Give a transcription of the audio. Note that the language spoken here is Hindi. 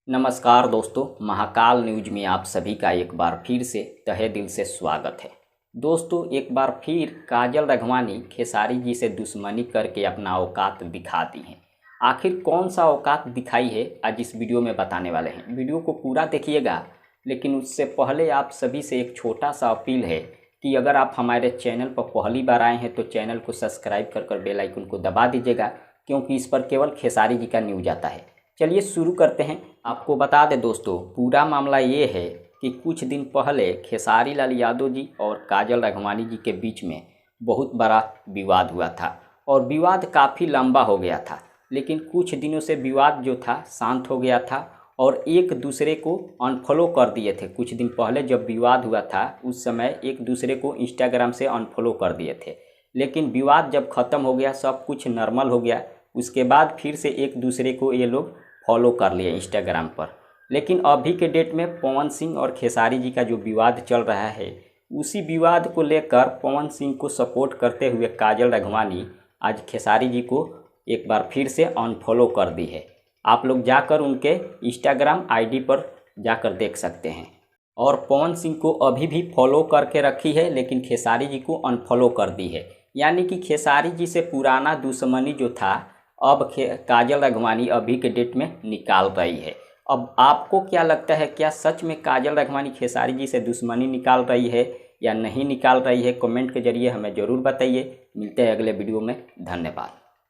नमस्कार दोस्तों, महाकाल न्यूज में आप सभी का एक बार फिर से तहे दिल से स्वागत है। दोस्तों, एक बार फिर काजल राघवानी खेसारी जी से दुश्मनी करके अपना औकात दिखा दी हैं। आखिर कौन सा औकात दिखाई है, आज इस वीडियो में बताने वाले हैं। वीडियो को पूरा देखिएगा, लेकिन उससे पहले आप सभी से एक छोटा सा अपील है कि अगर आप हमारे चैनल पर पहली बार आए हैं तो चैनल को सब्सक्राइब कर बेल आइकन को दबा दीजिएगा, क्योंकि इस पर केवल खेसारी जी का न्यूज आता है। चलिए शुरू करते हैं। आपको बता दें दोस्तों, पूरा मामला ये है कि कुछ दिन पहले खेसारी लाल यादव जी और काजल राघवानी जी के बीच में बहुत बड़ा विवाद हुआ था और विवाद काफ़ी लंबा हो गया था। लेकिन कुछ दिनों से विवाद जो था शांत हो गया था और एक दूसरे को अनफॉलो कर दिए थे। कुछ दिन पहले जब विवाद हुआ था उस समय एक दूसरे को इंस्टाग्राम से अनफॉलो कर दिए थे। लेकिन विवाद जब ख़त्म हो गया, सब कुछ नॉर्मल हो गया, उसके बाद फिर से एक दूसरे को ये लोग फॉलो कर लिए इंस्टाग्राम पर। लेकिन अभी के डेट में पवन सिंह और खेसारी जी का जो विवाद चल रहा है, उसी विवाद को लेकर पवन सिंह को सपोर्ट करते हुए काजल राघवानी आज खेसारी जी को एक बार फिर से अनफॉलो कर दी है। आप लोग जाकर उनके इंस्टाग्राम आईडी पर जाकर देख सकते हैं। और पवन सिंह को अभी भी फॉलो करके रखी है, लेकिन खेसारी जी को अनफॉलो कर दी है। यानी कि खेसारी जी से पुराना दुश्मनी जो था अब काजल राघवानी अभी के डेट में निकाल रही है। अब आपको क्या लगता है, क्या सच में काजल राघवानी खेसारी जी से दुश्मनी निकाल रही है या नहीं निकाल रही है? कमेंट के जरिए हमें ज़रूर बताइए। मिलते हैं अगले वीडियो में। धन्यवाद।